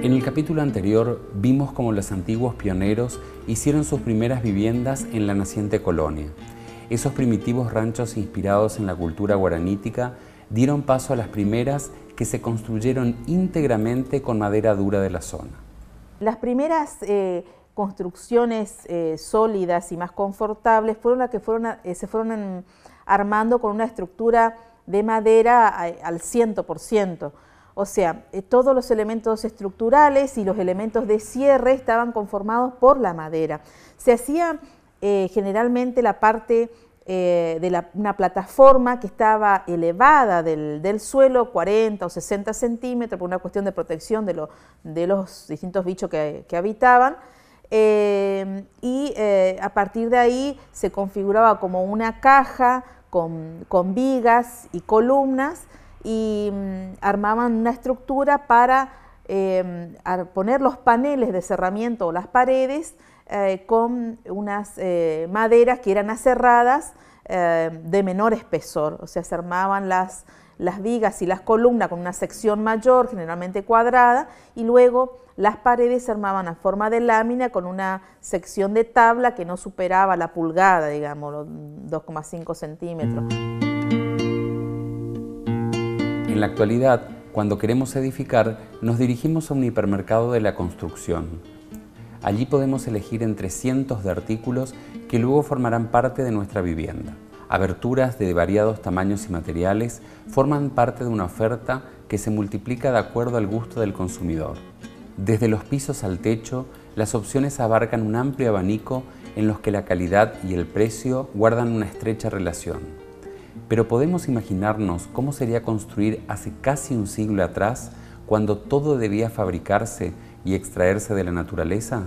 En el capítulo anterior vimos cómo los antiguos pioneros hicieron sus primeras viviendas en la naciente colonia. Esos primitivos ranchos inspirados en la cultura guaranítica dieron paso a las primeras que se construyeron íntegramente con madera dura de la zona. Las primeras construcciones sólidas y más confortables fueron las que se fueron armando con una estructura de madera al 100%. O sea, todos los elementos estructurales y los elementos de cierre estaban conformados por la madera. Se hacía generalmente la parte de una plataforma que estaba elevada del suelo 40 o 60 centímetros por una cuestión de protección de los distintos bichos que habitaban. A partir de ahí se configuraba como una caja con vigas y columnas y armaban una estructura para poner los paneles de cerramiento o las paredes con unas maderas que eran aserradas de menor espesor. O sea, se armaban las vigas y las columnas con una sección mayor, generalmente cuadrada, y luego las paredes se armaban a forma de lámina con una sección de tabla que no superaba la pulgada, digamos, los 2,5 centímetros. En la actualidad, cuando queremos edificar, nos dirigimos a un hipermercado de la construcción. Allí podemos elegir entre cientos de artículos que luego formarán parte de nuestra vivienda. Aberturas de variados tamaños y materiales forman parte de una oferta que se multiplica de acuerdo al gusto del consumidor. Desde los pisos al techo, las opciones abarcan un amplio abanico en los que la calidad y el precio guardan una estrecha relación. Pero ¿podemos imaginarnos cómo sería construir hace casi un siglo atrás, cuando todo debía fabricarse y extraerse de la naturaleza?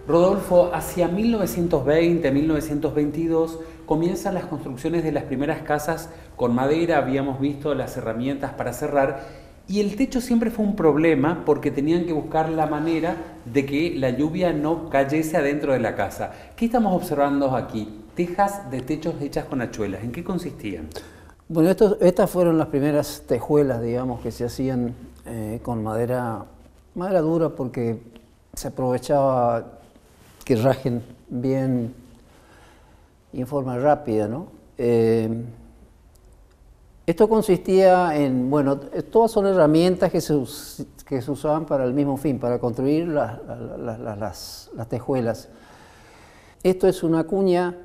Rodolfo, hacia 1920, 1922, comienzan las construcciones de las primeras casas con madera, habíamos visto las herramientas para cerrar, y el techo siempre fue un problema porque tenían que buscar la manera de que la lluvia no cayese adentro de la casa. ¿Qué estamos observando aquí? Tejas de techos hechas con hachuelas. ¿En qué consistían? Bueno, estas fueron las primeras tejuelas, digamos, que se hacían con madera dura porque se aprovechaba que rajen bien y en forma rápida, ¿no? Esto consistía en, bueno, todas son herramientas que se usaban para el mismo fin, para construir las tejuelas. Esto es una cuña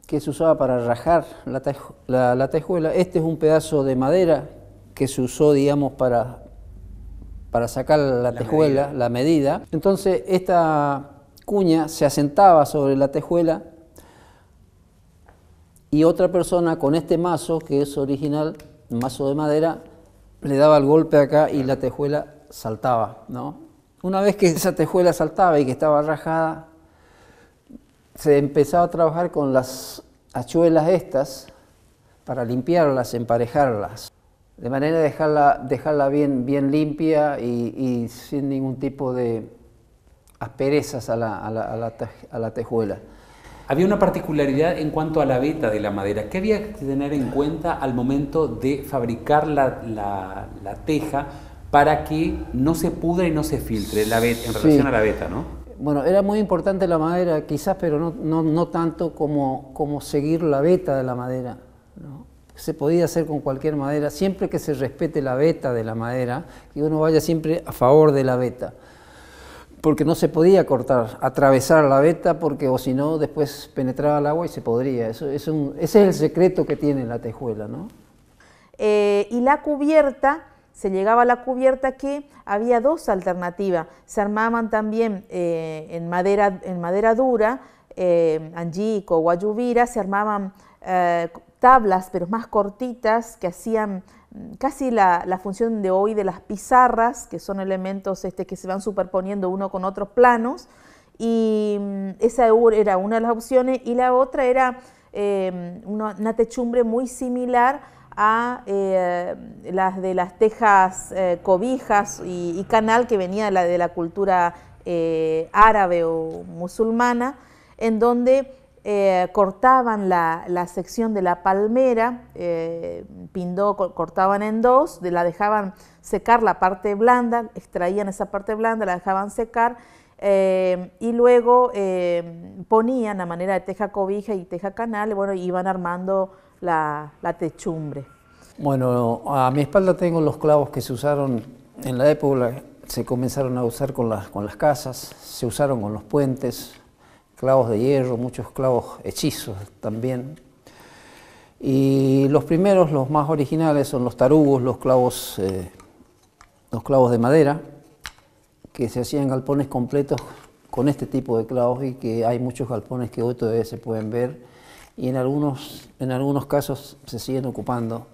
que se usaba para rajar la tejuela. Este es un pedazo de madera que se usó, digamos, para sacar la tejuela, la medida. Entonces, esta cuña se asentaba sobre la tejuela y otra persona con este mazo, que es original, un mazo de madera, le daba el golpe acá y la tejuela saltaba, ¿no? Una vez que esa tejuela saltaba y que estaba rajada, se empezaba a trabajar con las hachuelas estas para limpiarlas, emparejarlas, de manera de dejarla bien limpia y sin ningún tipo de asperezas a la tejuela. Había una particularidad en cuanto a la veta de la madera. ¿Qué había que tener en cuenta al momento de fabricar la teja para que no se pudra y no se filtre la veta, en relación a la veta, ¿no? Bueno, era muy importante la madera quizás, pero no tanto como seguir la veta de la madera, ¿no? Se podía hacer con cualquier madera, siempre que se respete la veta de la madera, y uno vaya siempre a favor de la veta. Porque no se podía atravesar la veta, porque o si no, después penetraba el agua y se podría. Ese es el secreto que tiene la tejuela, ¿no? Y la cubierta, se llegaba a la cubierta que había dos alternativas. Se armaban también en madera dura, angico, guayubira, se armaban tablas, pero más cortitas, que hacían casi la función de hoy de las pizarras, que son elementos que se van superponiendo uno con otros planos, y esa era una de las opciones, y la otra era una techumbre muy similar a las de las tejas, cobijas y canal que venía de la cultura árabe o musulmana, en donde cortaban la sección de la palmera, cortaban en dos, la dejaban secar la parte blanda, extraían esa parte blanda, la dejaban secar y luego ponían a manera de teja cobija y teja canal, bueno, iban armando la techumbre. Bueno, a mi espalda tengo los clavos que se usaron en la época, se comenzaron a usar con las casas, se usaron con los puentes, clavos de hierro, muchos clavos hechizos también. Y los primeros, los más originales, son los tarugos, los clavos de madera, que se hacían galpones completos con este tipo de clavos, y que hay muchos galpones que hoy todavía se pueden ver, y en algunos casos se siguen ocupando.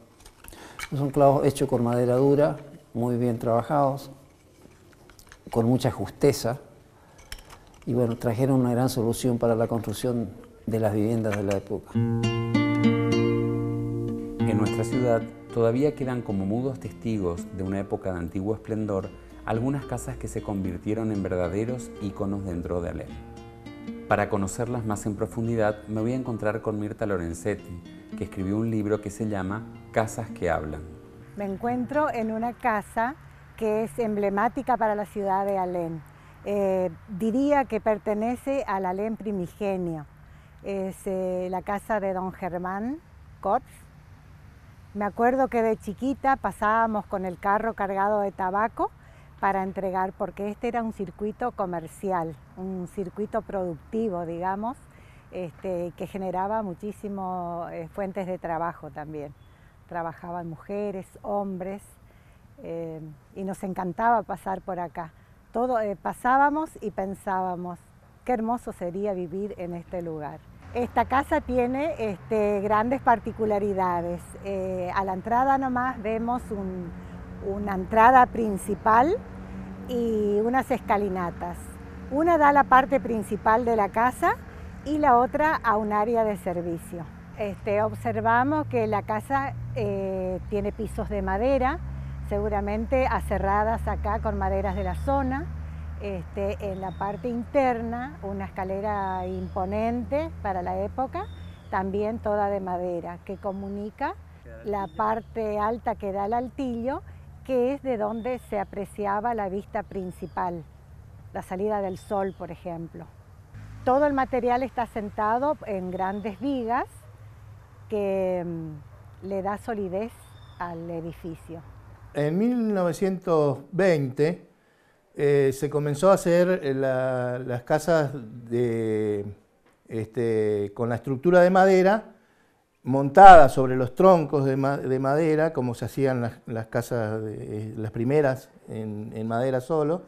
Son clavos hechos con madera dura, muy bien trabajados, con mucha justeza, y bueno, trajeron una gran solución para la construcción de las viviendas de la época. En nuestra ciudad todavía quedan como mudos testigos de una época de antiguo esplendor algunas casas que se convirtieron en verdaderos íconos dentro de Alem. Para conocerlas más en profundidad me voy a encontrar con Mirta Lorenzetti, que escribió un libro que se llama Casas que hablan. Me encuentro en una casa que es emblemática para la ciudad de Alem. Diría que pertenece al Alem primigenio. Es la casa de don Germán Kotz. Me acuerdo que de chiquita pasábamos con el carro cargado de tabaco para entregar, porque este era un circuito comercial, un circuito productivo, digamos, que generaba muchísimas fuentes de trabajo también. Trabajaban mujeres, hombres, y nos encantaba pasar por acá. Pasábamos y pensábamos, qué hermoso sería vivir en este lugar. Esta casa tiene grandes particularidades. A la entrada nomás vemos una entrada principal y unas escalinatas. Una da a la parte principal de la casa y la otra a un área de servicio. Observamos que la casa tiene pisos de madera, seguramente aserradas acá con maderas de la zona. En la parte interna, una escalera imponente para la época, también toda de madera, que comunica la parte alta que da al altillo, que es de donde se apreciaba la vista principal, la salida del sol, por ejemplo. Todo el material está asentado en grandes vigas que le da solidez al edificio. En 1920 se comenzó a hacer las casas con la estructura de madera montada sobre los troncos de madera, como se hacían las casas, las primeras en madera solo,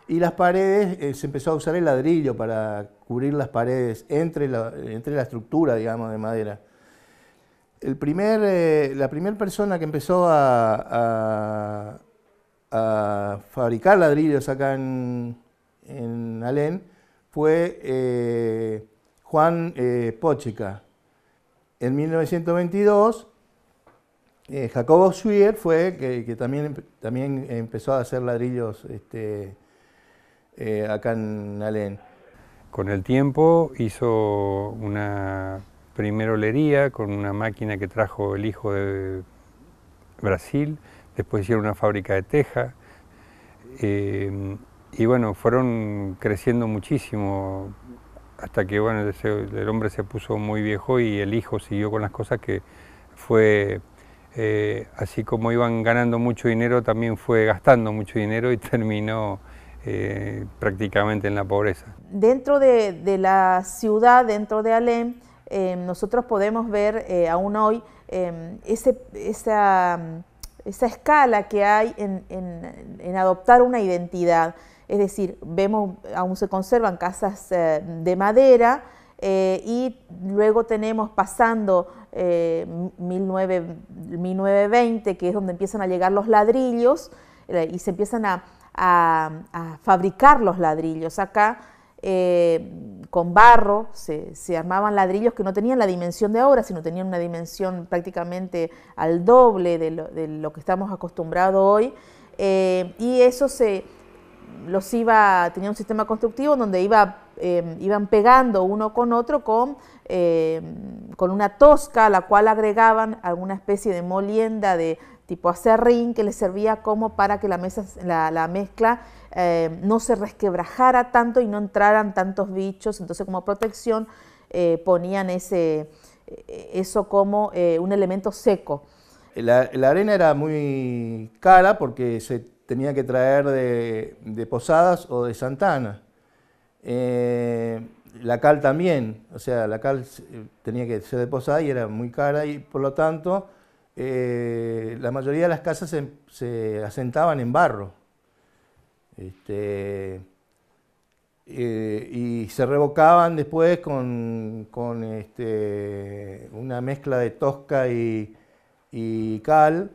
y las paredes se empezó a usar el ladrillo para cubrir las paredes entre la estructura, digamos, de madera. La primera persona que empezó a fabricar ladrillos acá en Alem fue Juan Pochica. En 1922, Jacobo Schwier fue que también empezó a hacer ladrillos acá en Alem. Con el tiempo hizo una primera olería con una máquina que trajo el hijo de Brasil. Después hicieron una fábrica de teja y bueno, fueron creciendo muchísimo hasta que bueno, el hombre se puso muy viejo y el hijo siguió con las cosas, que fue así como iban ganando mucho dinero, también fue gastando mucho dinero y terminó prácticamente en la pobreza. Dentro de la ciudad, dentro de Alem, nosotros podemos ver aún hoy esa escala que hay en adoptar una identidad. Es decir, aún se conservan casas de madera y luego tenemos pasando 1920, que es donde empiezan a llegar los ladrillos y se empiezan a fabricar los ladrillos. Acá con barro se armaban ladrillos que no tenían la dimensión de ahora, sino tenían una dimensión prácticamente al doble de lo que estamos acostumbrados hoy, y eso tenía un sistema constructivo donde iban pegando uno con otro con con una tosca a la cual agregaban alguna especie de molienda de tipo acerrín que les servía como para que la mezcla no se resquebrajara tanto y no entraran tantos bichos. Entonces, como protección ponían eso como un elemento seco. La arena era muy cara porque se tenía que traer de Posadas o de Santana. La cal también, o sea, la cal tenía que ser de Posadas y era muy cara y por lo tanto la mayoría de las casas se asentaban en barro. Y se revocaban después con una mezcla de tosca y cal.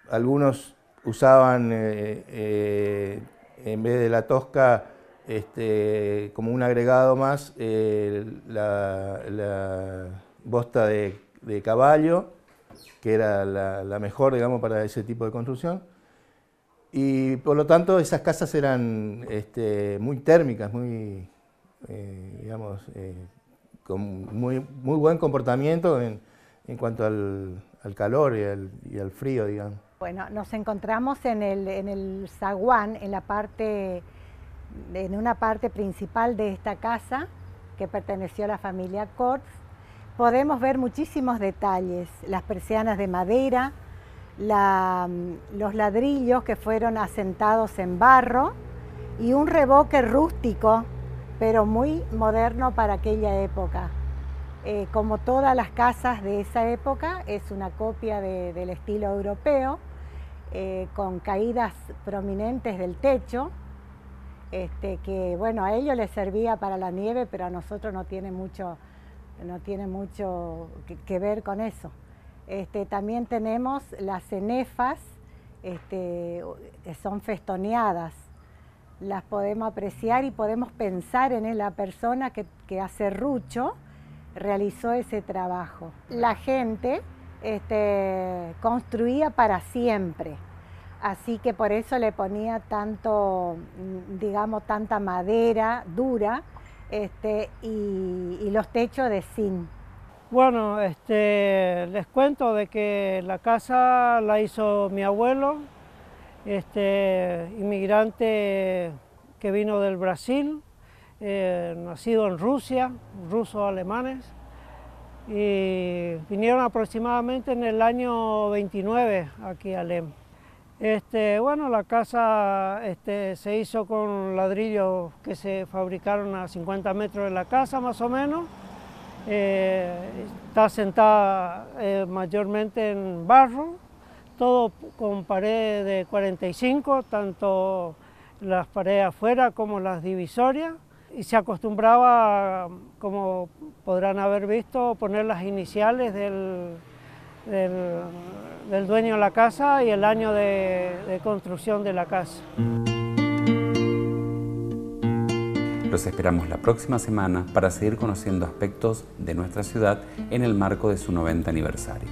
Algunos usaban en vez de la tosca como un agregado más la bosta de caballo, que era la mejor, digamos, para ese tipo de construcción. Y por lo tanto esas casas eran muy térmicas, muy, digamos, con muy buen comportamiento en cuanto al calor y al frío, digamos. Bueno, nos encontramos en el zaguán, en una parte principal de esta casa que perteneció a la familia Kortz. Podemos ver muchísimos detalles, las persianas de madera, los ladrillos que fueron asentados en barro y un revoque rústico, pero muy moderno para aquella época. Como todas las casas de esa época, es una copia del estilo europeo, con caídas prominentes del techo, que bueno, a ellos les servía para la nieve, pero a nosotros no tiene mucho que ver con eso. También tenemos las cenefas, son festoneadas. Las podemos apreciar y podemos pensar en la persona que hace serrucho realizó ese trabajo. La gente construía para siempre, así que por eso le ponía tanto, digamos, tanta madera dura y los techos de zinc. Bueno, les cuento de que la casa la hizo mi abuelo, inmigrante que vino del Brasil, nacido en Rusia, rusos alemanes, y vinieron aproximadamente en el año 29 aquí a Lem. Bueno, la casa se hizo con ladrillos que se fabricaron a 50 metros de la casa más o menos. Está asentada mayormente en barro, todo con pared de 45, tanto las paredes afuera como las divisorias, y se acostumbraba, como podrán haber visto, poner las iniciales del dueño de la casa y el año de construcción de la casa. Los esperamos la próxima semana para seguir conociendo aspectos de nuestra ciudad en el marco de su 90 aniversario.